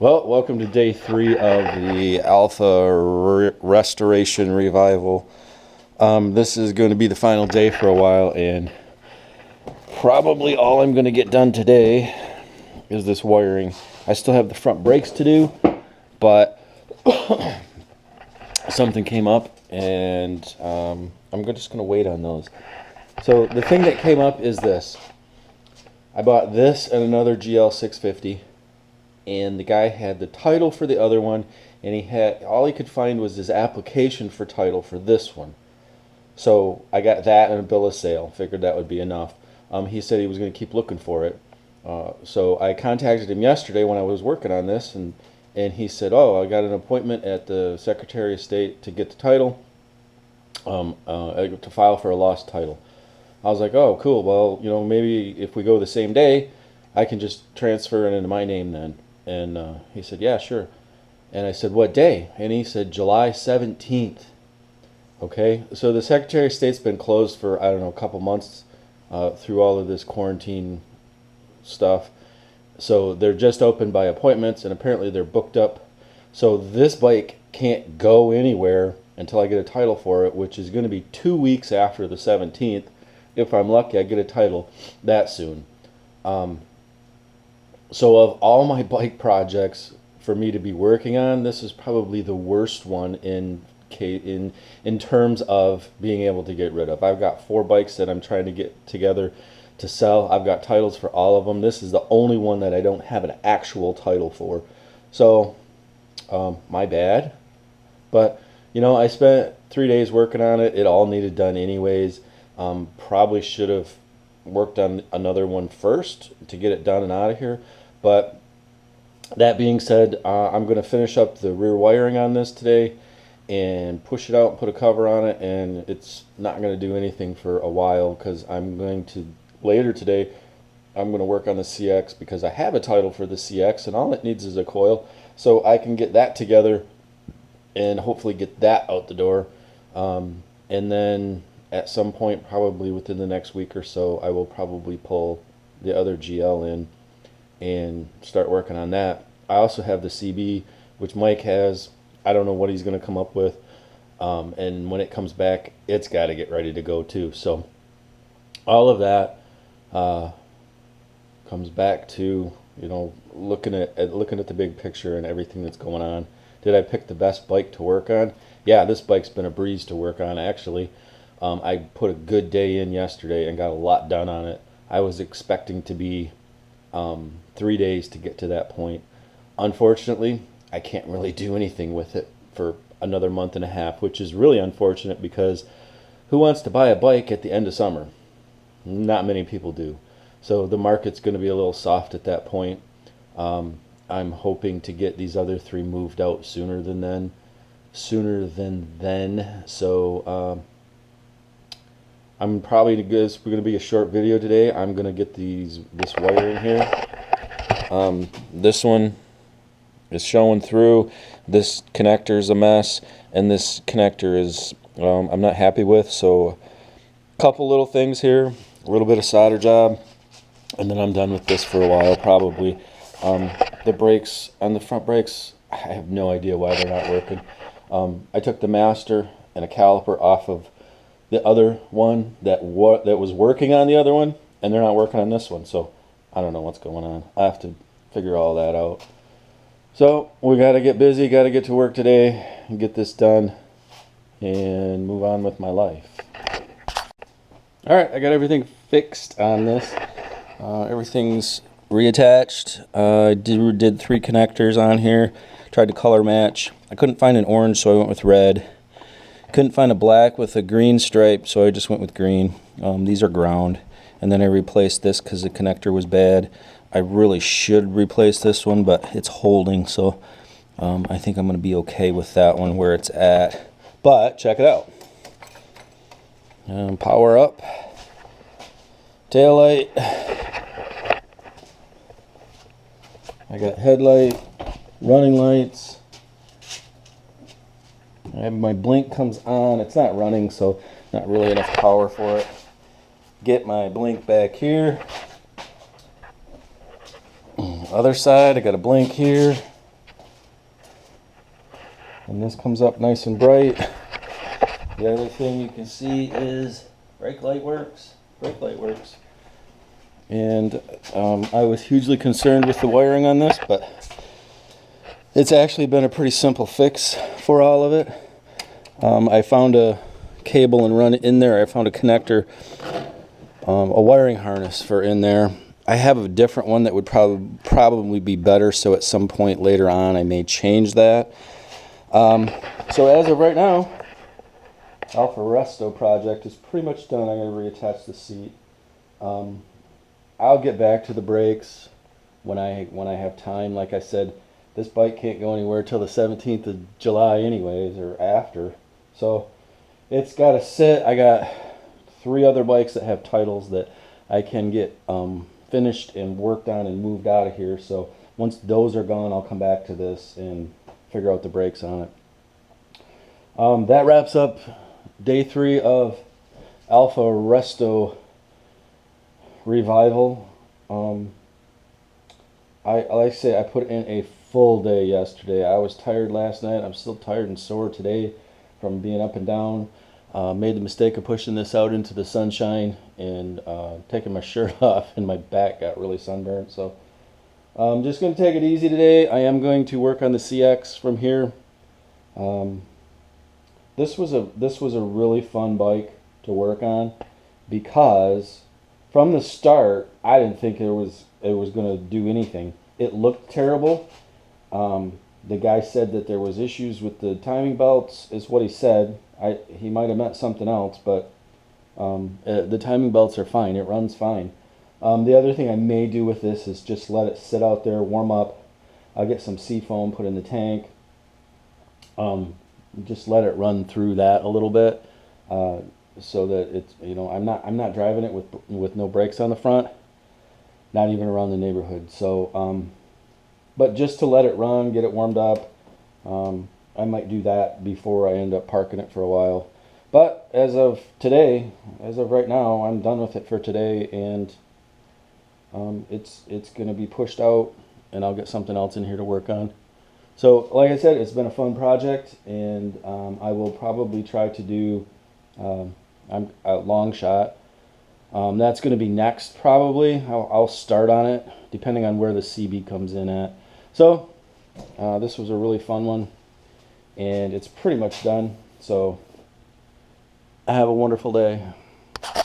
Well, welcome to day 3 of the Alpha Restoration Revival. This is going to be the final day for a while, and probably all I'm going to get done today is this wiring. I still have the front brakes to do, but something came up, and I'm just going to wait on those. So the thing that came up is this. I bought this and another GL650. And the guy had the title for the other one, and he had all he could find was his application for title for this one. So I got that and a bill of sale. Figured that would be enough. He said he was going to keep looking for it. So I contacted him yesterday when I was working on this, and he said, "Oh, I got an appointment at the Secretary of State to get the title, to file for a lost title." I was like, "Oh, cool. Well, maybe if we go the same day, I can just transfer it into my name then." And he said, "Yeah, sure." And I said, "What day?" And he said, "July 17th. Okay, so the Secretary of State's been closed for, I don't know, a couple months through all of this quarantine stuff. So they're just open by appointments, and apparently they're booked up. So this bike can't go anywhere until I get a title for it, which is going to be 2 weeks after the 17th. If I'm lucky, I get a title that soon. So of all my bike projects for me to be working on, this is probably the worst one in terms of being able to get rid of. I've got 4 bikes that I'm trying to get together to sell. I've got titles for all of them. This is the only one that I don't have an actual title for. So, my bad. But, I spent 3 days working on it. It all needed done anyways. Probably should have worked on another one first to get it done and out of here. But that being said, I'm going to finish up the rear wiring on this today and push it out and put a cover on it, and it's not going to do anything for a while because I'm going to, later today, I'm going to work on the CX because I have a title for the CX and all it needs is a coil. So I can get that together and hopefully get that out the door. And then at some point, probably within the next week or so, I will probably pull the other GL in and start working on that. I also have the CB, which Mike has. I don't know what he's going to come up with. And when it comes back, it's got to get ready to go too. So all of that comes back to, looking at the big picture and everything that's going on. Did I pick the best bike to work on? Yeah, this bike's been a breeze to work on, actually. I put a good day in yesterday and got a lot done on it. I was expecting to be 3 days to get to that point. Unfortunately, I can't really do anything with it for another month and a half, which is really unfortunate because who wants to buy a bike at the end of summer? Not many people do. So the market's going to be a little soft at that point. I'm hoping to get these other 3 moved out sooner than then. So I'm probably we're going to be a short video today. I'm going to get this wiring here. This one is showing through. This connector is a mess, and this connector is I'm not happy with. So a couple little things here, a little bit of solder job, and then I'm done with this for a while probably. The brakes on the front brakes, I have no idea why they're not working. I took the master and a caliper off of the other one that was working on the other one, and they're not working on this one. So I don't know what's going on. I have to figure all that out. So we got to get busy, got to get to work today and get this done and move on with my life. All right, I got everything fixed on this. Everything's reattached. I did 3 connectors on here. Tried to color match. I couldn't find an orange, so I went with red. Couldn't find a black with a green stripe, so I just went with green. These are ground. And then I replaced this because the connector was bad. I really should replace this one, but it's holding, so I think I'm going to be okay with that one where it's at. But check it out. Power up. Taillight. I got headlight, running lights. I have my blink comes on. It's not running, so not really enough power for it. Get my blink back here. Other side, I got a blink here. and this comes up nice and bright. The other thing you can see is brake light works. And I was hugely concerned with the wiring on this, but it's actually been a pretty simple fix for all of it. I found a cable and run it in there. I found a connector, a wiring harness for in there. I have a different one that would probably be better, so at some point later on I may change that. So as of right now, Alpha Resto project is pretty much done. I'm going to reattach the seat. I'll get back to the brakes when I have time. Like I said, this bike can't go anywhere till the 17th of July anyways, or after. So it's got to sit. I got 3 other bikes that have titles that I can get finished and worked on and moved out of here. So once those are gone, I'll come back to this and figure out the brakes on it. That wraps up day 3 of Alpha Resto revival. Like I say, I put in a full day yesterday. I was tired last night. I'm still tired and sore today from being up and down. Made the mistake of pushing this out into the sunshine and taking my shirt off, and my back got really sunburned. So I'm just going to take it easy today. I am going to work on the CX from here. This was a really fun bike to work on, because from the start I didn't think it was going to do anything. It looked terrible. The guy said that there was issues with the timing belts, is what he said. He might have meant something else, but the timing belts are fine. It runs fine. The other thing I may do with this is just let it sit out there, warm up. I'll get some seafoam, put in the tank. Just let it run through that a little bit, so that it's, I'm not driving it with no brakes on the front, not even around the neighborhood. So but just to let it run, get it warmed up. I might do that before I end up parking it for a while. But as of today, as of right now, I'm done with it for today, and it's going to be pushed out, and I'll get something else in here to work on. So like I said, it's been a fun project, and I will probably try to do a long shot. That's going to be next probably. I'll start on it depending on where the CB comes in at. So this was a really fun one, and it's pretty much done. So have a wonderful day.